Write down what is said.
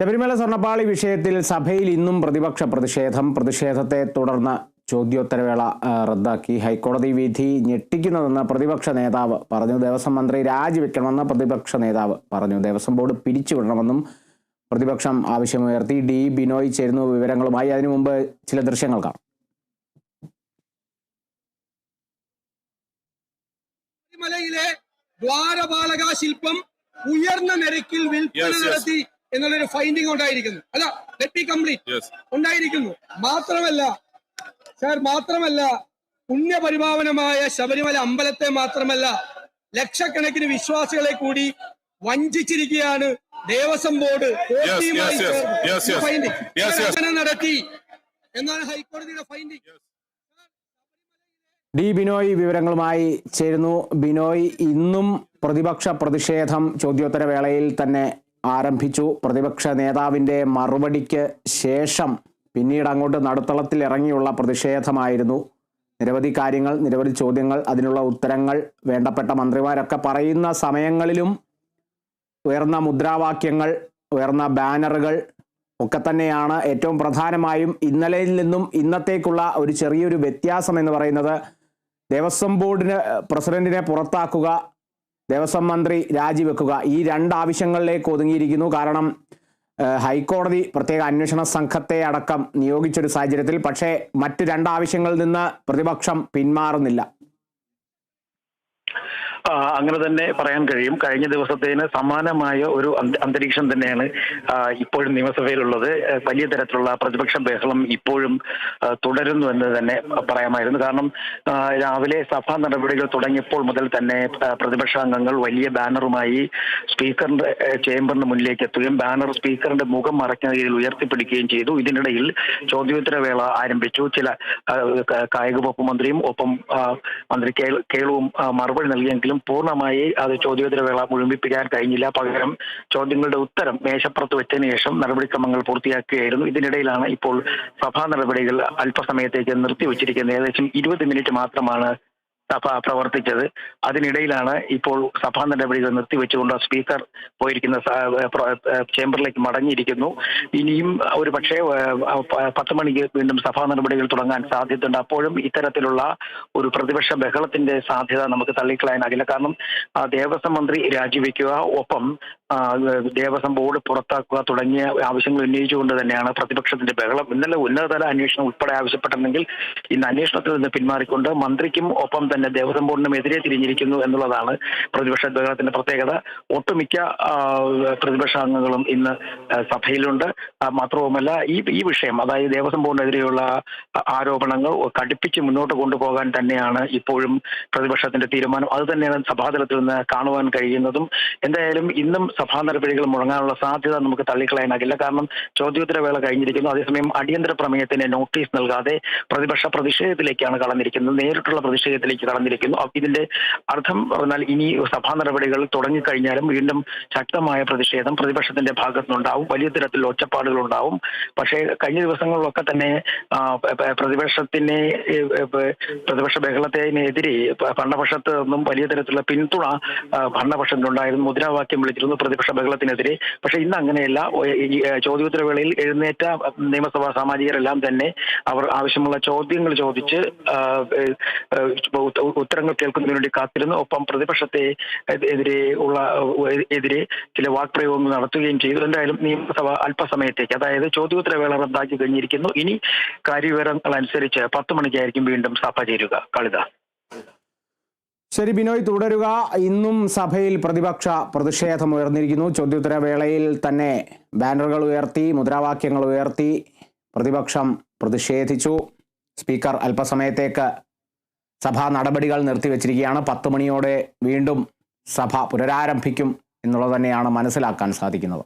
ശബരിമല സ്വർണ്ണപ്പാളി വിഷയത്തിൽ സഭയിൽ ഇന്നും പ്രതിഷേധത്തെ തുടർന്ന് ചോദ്യോത്തരവേള റദ്ദാക്കി. ഹൈക്കോടതി വിധി ഞെട്ടിക്കുന്നതെന്ന് പ്രതിപക്ഷ നേതാവ് പറഞ്ഞു. ദേവസ്വം മന്ത്രി രാജിവെക്കണമെന്ന് പ്രതിപക്ഷ നേതാവ് പറഞ്ഞു. ദേവസ്വം ബോർഡ് പിരിച്ചുവിടണമെന്നും പ്രതിപക്ഷം ആവശ്യമുയർത്തി. ഡി ബിനോയ് ചേരുന്നു വിവരങ്ങളുമായി. അതിനു മുമ്പ് ചില ദൃശ്യങ്ങൾ കാണാം. ശബരിമലയിലെ ദ്വാരപാലക ശില്പം ഉയർന്ന നിരക്കിൽ വിൽപ്പന നടത്തി എന്നുള്ളൊരു ഫൈൻഡിങ് ഉണ്ടായിരിക്കുന്നു. അല്ല, ലെറ്റ് മീ കംപ്ലീറ്റ്. ഉണ്ടായിരിക്കുന്നു. മാത്രമല്ല പുണ്യപരിപാവനമായ ശബരിമല അമ്പലത്തെ മാത്രമല്ല ലക്ഷക്കണക്കിന് വിശ്വാസികളെ കൂടി വഞ്ചിച്ചിരിക്കുകയാണ് ദേവസ്വം ബോർഡ്. ഫൈൻഡിങ് നടത്തി എന്നാണ് ഹൈക്കോടതിയുടെ ഫൈൻഡിങ്. ഡി ബിനോയ് വിവരങ്ങളുമായി ചേരുന്നു. ബിനോയ്, ഇന്നും പ്രതിപക്ഷ പ്രതിഷേധം ചോദ്യോത്തര വേളയിൽ തന്നെ ആരംഭിച്ചു. പ്രതിപക്ഷ നേതാവിൻ്റെ മറുപടിക്ക് ശേഷം പിന്നീട് അങ്ങോട്ട് നടുത്തളത്തിൽ ഇറങ്ങിയുള്ള പ്രതിഷേധമായിരുന്നു. നിരവധി കാര്യങ്ങൾ, നിരവധി ചോദ്യങ്ങൾ, അതിനുള്ള ഉത്തരങ്ങൾ വേണ്ടപ്പെട്ട മന്ത്രിമാരൊക്കെ പറയുന്ന സമയങ്ങളിലും ഉയർന്ന മുദ്രാവാക്യങ്ങൾ, ഉയർന്ന ബാനറുകൾ ഒക്കെ തന്നെയാണ്. ഏറ്റവും പ്രധാനമായും ഇന്നലെയിൽ നിന്നും ഇന്നത്തേക്കുള്ള ഒരു ചെറിയൊരു വ്യത്യാസം എന്ന് പറയുന്നത് ദേവസ്വം ബോർഡിന് പ്രസിഡന്റിനെ പുറത്താക്കുക, ദേവസ്വം മന്ത്രി രാജിവെക്കുക, ഈ രണ്ട് ആവശ്യങ്ങളിലേക്ക് ഒതുങ്ങിയിരിക്കുന്നു. കാരണം ഹൈക്കോടതി പ്രത്യേക അന്വേഷണ സംഘത്തെ അടക്കം നിയോഗിച്ചൊരു സാഹചര്യത്തിൽ പക്ഷേ മറ്റു രണ്ട് ആവശ്യങ്ങളിൽ നിന്ന് പ്രതിപക്ഷം പിന്മാറുന്നില്ല. അങ്ങനെ തന്നെ പറയാൻ കഴിയും. കഴിഞ്ഞ ദിവസത്തേന് സമാനമായ ഒരു അന്തരീക്ഷം തന്നെയാണ് ഇപ്പോഴും നിയമസഭയിലുള്ളത്. വലിയ തരത്തിലുള്ള പ്രതിപക്ഷ ബഹളം ഇപ്പോഴും തുടരുന്നു എന്ന് തന്നെ പറയാമായിരുന്നു. കാരണം രാവിലെ സഭാ നടപടികൾ തുടങ്ങിയപ്പോൾ മുതൽ തന്നെ പ്രതിപക്ഷാംഗങ്ങൾ വലിയ ബാനറുമായി സ്പീക്കറിന്റെ ചേംബറിന് മുന്നിലേക്ക് എത്തുകയും ബാനർ സ്പീക്കറിന്റെ മുഖം മറയ്ക്കുന്ന രീതിയിൽ ഉയർത്തിപ്പിടിക്കുകയും ചെയ്തു. ഇതിനിടയിൽ ചോദ്യോത്തര വേള ആരംഭിച്ചു. ചില കായിക വകുപ്പ് മന്ത്രിയും ഒപ്പം മന്ത്രി കേളുവും മറുപടി നൽകിയെങ്കിലും പൂർണ്ണമായി അത് ചോദ്യോത്തര വേള മുഴുമിപ്പിക്കാൻ കഴിഞ്ഞില്ല. പകരം ചോദ്യങ്ങളുടെ ഉത്തരം മേശപ്പുറത്ത് വെച്ചതിന് ശേഷം നടപടിക്രമങ്ങൾ പൂർത്തിയാക്കുകയായിരുന്നു. ഇതിനിടയിലാണ് ഇപ്പോൾ സഭാ നടപടികൾ അല്പസമയത്തേക്ക് നിർത്തിവെച്ചിരിക്കുന്നത്. ഏകദേശം 20 മിനിറ്റ് മാത്രമാണ് സഭ പ്രവർത്തിച്ചത്. അതിനിടയിലാണ് ഇപ്പോൾ സഭാ നടപടികൾ നിർത്തിവെച്ചുകൊണ്ട് സ്പീക്കർ പോയിരിക്കുന്ന ചേംബറിലേക്ക് മടങ്ങിയിരിക്കുന്നു. ഇനിയും ഒരു പക്ഷേ 10 മണിക്ക് വീണ്ടും സഭാ നടപടികൾ തുടങ്ങാൻ സാധ്യതയുണ്ട്. അപ്പോഴും ഇത്തരത്തിലുള്ള ഒരു പ്രതിപക്ഷ ബഹളത്തിന്റെ സാധ്യത നമുക്ക് തള്ളിക്കളയാനാകില്ല. കാരണം ദേവസ്വം മന്ത്രി രാജിവെക്കുക, ഒപ്പം ദേവസ്വം ബോർഡ് പുറത്താക്കുക തുടങ്ങിയ ആവശ്യങ്ങൾ ഉന്നയിച്ചുകൊണ്ട് തന്നെയാണ് പ്രതിപക്ഷത്തിന്റെ ബഹളം. ഇന്നലെ ഉന്നതതല അന്വേഷണം ഉൾപ്പെടെ ആവശ്യപ്പെട്ടിരുന്നെങ്കിൽ ഇന്ന് അന്വേഷണത്തിൽ നിന്ന് പിന്മാറിക്കൊണ്ട് മന്ത്രിക്കും ഒപ്പം തന്നെ ദേവസ്വം ബോർഡിനും എതിരെ തിരിഞ്ഞിരിക്കുന്നു എന്നുള്ളതാണ് പ്രതിപക്ഷ ബഹളത്തിന്റെ പ്രത്യേകത. ഒട്ടുമിക്ക പ്രതിപക്ഷാംഗങ്ങളും ഇന്ന് സഭയിലുണ്ട്. മാത്രവുമല്ല ഈ വിഷയം, അതായത് ദേവസ്വം ബോർഡിനെതിരെയുള്ള ആരോപണങ്ങൾ കടുപ്പിച്ച് മുന്നോട്ട് കൊണ്ടുപോകാൻ തന്നെയാണ് ഇപ്പോഴും പ്രതിപക്ഷത്തിന്റെ തീരുമാനം. അത് തന്നെയാണ് സഭാതലത്തിൽ നിന്ന് കാണുവാൻ കഴിയുന്നതും. എന്തായാലും ഇന്നും സഭാ നടപടികൾ മുടങ്ങാനുള്ള സാധ്യത നമുക്ക് തള്ളിക്കളയാനാകില്ല. കാരണം ചോദ്യോത്തര വേള കഴിഞ്ഞിരിക്കുന്നു. അതേസമയം അടിയന്തര പ്രമേയത്തിന് നോട്ടീസ് നൽകാതെ പ്രതിപക്ഷ പ്രതിഷേധത്തിലേക്കാണ് കടന്നിരിക്കുന്നത്, നേരിട്ടുള്ള പ്രതിഷേധത്തിലേക്ക് കടന്നിരിക്കുന്നു. ഇതിന്റെ അർത്ഥം പറഞ്ഞാൽ ഇനി സഭാ നടപടികൾ തുടങ്ങിക്കഴിഞ്ഞാലും വീണ്ടും ശക്തമായ പ്രതിഷേധം പ്രതിപക്ഷത്തിന്റെ ഭാഗത്തുനിന്നുണ്ടാവും. വലിയ തരത്തിൽ ഒച്ചപ്പാടുകൾ ഉണ്ടാവും. പക്ഷേ കഴിഞ്ഞ ദിവസങ്ങളിലൊക്കെ തന്നെ പ്രതിപക്ഷ ബഹളത്തിനെതിരെ ഭരണപക്ഷത്ത് നിന്നും വലിയ തരത്തിലുള്ള പിന്തുണ ഭരണപക്ഷത്തിനുണ്ടായിരുന്നു. മുദ്രാവാക്യം വിളിച്ചിരുന്നു പ്രതിപക്ഷ ബഹളത്തിനെതിരെ. പക്ഷെ ഇന്ന് അങ്ങനെയല്ല. ചോദ്യോത്തര വേളയിൽ എഴുന്നേറ്റ നിയമസഭാ സാമാജികരെല്ലാം തന്നെ അവർ ആവശ്യമുള്ള ചോദ്യങ്ങൾ ചോദിച്ച് ഉത്തരങ്ങൾ കേൾക്കുന്നതിന് വേണ്ടി കാത്തിരുന്നു. ഒപ്പം പ്രതിപക്ഷത്തെ എതിരെ ചില വാക്പ്രയോഗങ്ങൾ നടത്തുകയും ചെയ്തു. എന്തായാലും നിയമസഭ അല്പസമയത്തേക്ക്, അതായത് ചോദ്യോത്തര വേള റദ്ദാക്കി കഴിഞ്ഞിരിക്കുന്നു. ഇനി കാര്യവിവരങ്ങൾ അനുസരിച്ച് 10 മണിക്കായിരിക്കും വീണ്ടും സഭ ചേരുക. കളിത. ശരി ബിനോയ്, തുടരുക. ഇന്നും സഭയിൽ പ്രതിപക്ഷ പ്രതിഷേധം ഉയർന്നിരിക്കുന്നു. ചോദ്യോത്തര വേളയിൽ തന്നെ ബാനറുകൾ ഉയർത്തി, മുദ്രാവാക്യങ്ങൾ ഉയർത്തി പ്രതിപക്ഷം പ്രതിഷേധിച്ചു. സ്പീക്കർ അല്പസമയത്തേക്ക് സഭാ നടപടികൾ നിർത്തിവെച്ചിരിക്കുകയാണ്. 10 മണിയോടെ വീണ്ടും സഭ പുനരാരംഭിക്കും എന്നുള്ളത് തന്നെയാണ് മനസ്സിലാക്കാൻ സാധിക്കുന്നത്.